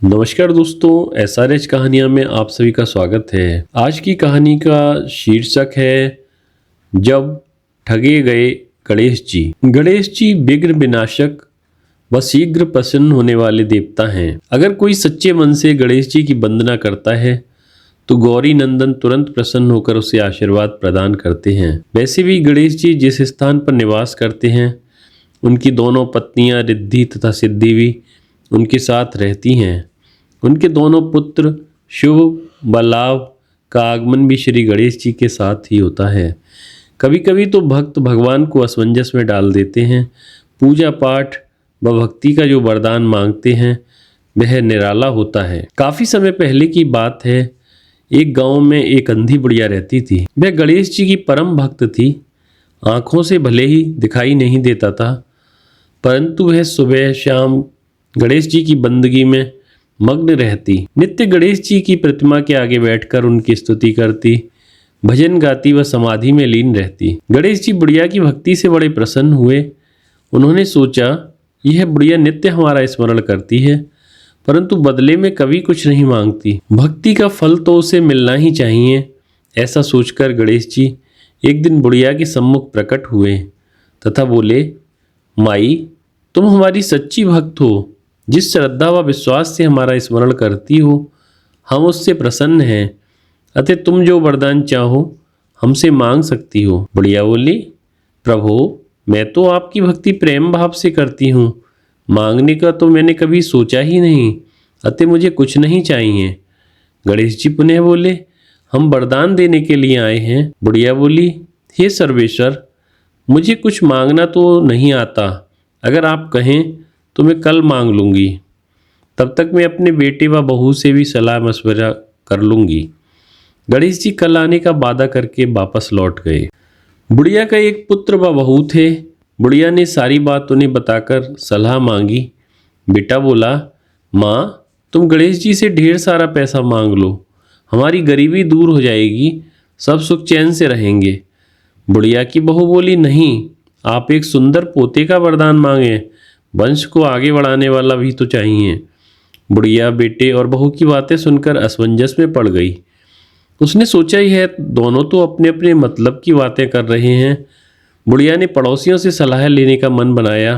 नमस्कार दोस्तों, SRH कहानियाँ में आप सभी का स्वागत है। आज की कहानी का शीर्षक है जब ठगे गए गणेश जी। गणेश जी विघ्न विनाशक व शीघ्र प्रसन्न होने वाले देवता हैं। अगर कोई सच्चे मन से गणेश जी की वंदना करता है तो गौरी नंदन तुरंत प्रसन्न होकर उसे आशीर्वाद प्रदान करते हैं। वैसे भी गणेश जी जिस स्थान पर निवास करते हैं उनकी दोनों पत्नियां रिद्धि तथा सिद्धि भी उनके साथ रहती हैं। उनके दोनों पुत्र शुभ व लाभ का आगमन भी श्री गणेश जी के साथ ही होता है। कभी कभी तो भक्त भगवान को असमंजस में डाल देते हैं। पूजा पाठ व भक्ति का जो वरदान मांगते हैं वह निराला होता है। काफ़ी समय पहले की बात है। एक गांव में एक अंधी बुढ़िया रहती थी। वह गणेश जी की परम भक्त थी। आँखों से भले ही दिखाई नहीं देता था, परंतु वह सुबह शाम गणेश जी की बंदगी में मग्न रहती। नित्य गणेश जी की प्रतिमा के आगे बैठकर उनकी स्तुति करती, भजन गाती व समाधि में लीन रहती। गणेश जी बुढ़िया की भक्ति से बड़े प्रसन्न हुए। उन्होंने सोचा यह बुढ़िया नित्य हमारा स्मरण करती है, परंतु बदले में कभी कुछ नहीं मांगती। भक्ति का फल तो उसे मिलना ही चाहिए। ऐसा सोचकर गणेश जी एक दिन बुढ़िया के सम्मुख प्रकट हुए तथा बोले, माई, तुम हमारी सच्ची भक्त हो। जिस श्रद्धा व विश्वास से हमारा स्मरण करती हो हम उससे प्रसन्न हैं। अतः तुम जो वरदान चाहो हमसे मांग सकती हो। बुढ़िया बोली, प्रभु, मैं तो आपकी भक्ति प्रेम भाव से करती हूँ। मांगने का तो मैंने कभी सोचा ही नहीं। अतः मुझे कुछ नहीं चाहिए। गणेश जी पुनः बोले, हम वरदान देने के लिए आए हैं। बुढ़िया बोली, हे सर्वेश्वर, मुझे कुछ मांगना तो नहीं आता। अगर आप कहें तो मैं कल मांग लूँगी। तब तक मैं अपने बेटे व बहू से भी सलाह मशवरा कर लूँगी। गणेश जी कल आने का वादा करके वापस लौट गए। बुढ़िया का एक पुत्र व बहू थे। बुढ़िया ने सारी बात उन्हें बताकर सलाह मांगी। बेटा बोला, माँ, तुम गणेश जी से ढेर सारा पैसा मांग लो, हमारी गरीबी दूर हो जाएगी, सब सुख चैन से रहेंगे। बुढ़िया की बहू बोली, नहीं, आप एक सुंदर पोते का वरदान मांगे। वंश को आगे बढ़ाने वाला भी तो चाहिए। बुढ़िया बेटे और बहू की बातें सुनकर असमंजस में पड़ गई। उसने सोचा ही है, दोनों तो अपने अपने मतलब की बातें कर रहे हैं। बुढ़िया ने पड़ोसियों से सलाह लेने का मन बनाया।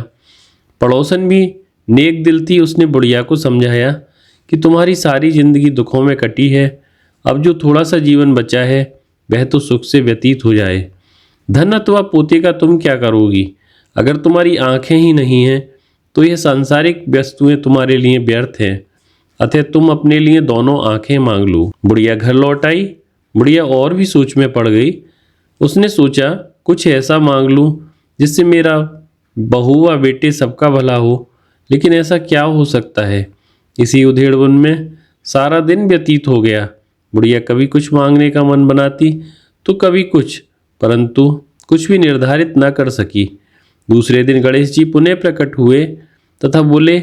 पड़ोसन भी नेक दिल थी। उसने बुढ़िया को समझाया कि तुम्हारी सारी जिंदगी दुखों में कटी है। अब जो थोड़ा सा जीवन बचा है वह तो सुख से व्यतीत हो जाए। धन अथवा पोते का तुम क्या करोगी? अगर तुम्हारी आंखें ही नहीं हैं तो यह सांसारिक वस्तुएं तुम्हारे लिए व्यर्थ हैं। अतः तुम अपने लिए दोनों आंखें मांग लो। बुढ़िया घर लौट आई। बुढ़िया और भी सोच में पड़ गई। उसने सोचा, कुछ ऐसा मांग लूं जिससे मेरा बहू व बेटे सबका भला हो। लेकिन ऐसा क्या हो सकता है? इसी उधेड़बुन में सारा दिन व्यतीत हो गया। बुढ़िया कभी कुछ मांगने का मन बनाती तो कभी कुछ, परंतु कुछ भी निर्धारित न कर सकी। दूसरे दिन गणेश जी पुनः प्रकट हुए तथा बोले,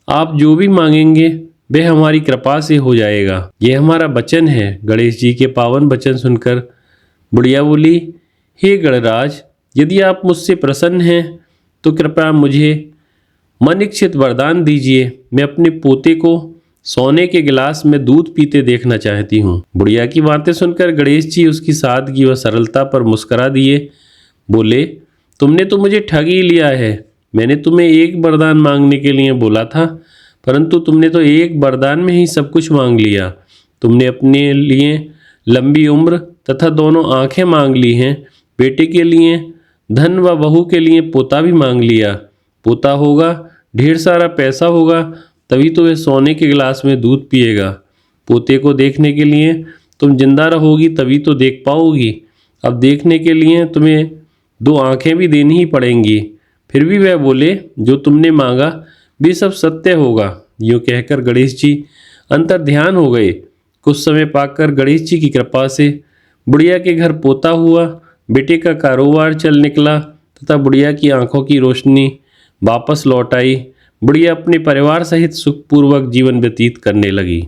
आप जो भी मांगेंगे वह हमारी कृपा से हो जाएगा। यह हमारा वचन है। गणेश जी के पावन वचन सुनकर बुढ़िया बोली, हे गणराज, यदि आप मुझसे प्रसन्न हैं तो कृपया मुझे मन इच्छित वरदान दीजिए। मैं अपने पोते को सोने के गिलास में दूध पीते देखना चाहती हूँ। बुढ़िया की बातें सुनकर गणेश जी उसकी सादगी व सरलता पर मुस्करा दिए। बोले, तुमने तो मुझे ठग ही लिया है। मैंने तुम्हें एक वरदान मांगने के लिए बोला था, परंतु तुमने तो एक वरदान में ही सब कुछ मांग लिया। तुमने अपने लिए लंबी उम्र तथा दोनों आंखें मांग ली हैं। बेटे के लिए धन व बहू के लिए पोता भी मांग लिया। पोता होगा, ढेर सारा पैसा होगा, तभी तो वह सोने के गिलास में दूध पिएगा। पोते को देखने के लिए तुम जिंदा रहोगी तभी तो देख पाओगी। अब देखने के लिए तुम्हें दो आंखें भी देनी ही पड़ेंगी। फिर भी वह बोले, जो तुमने मांगा भी सब सत्य होगा। यूँ कहकर गणेश जी अंतर ध्यान हो गए। कुछ समय पाकर गणेश जी की कृपा से बुढ़िया के घर पोता हुआ। बेटे का कारोबार चल निकला तथा बुढ़िया की आंखों की रोशनी वापस लौट आई। बुढ़िया अपने परिवार सहित सुखपूर्वक जीवन व्यतीत करने लगी।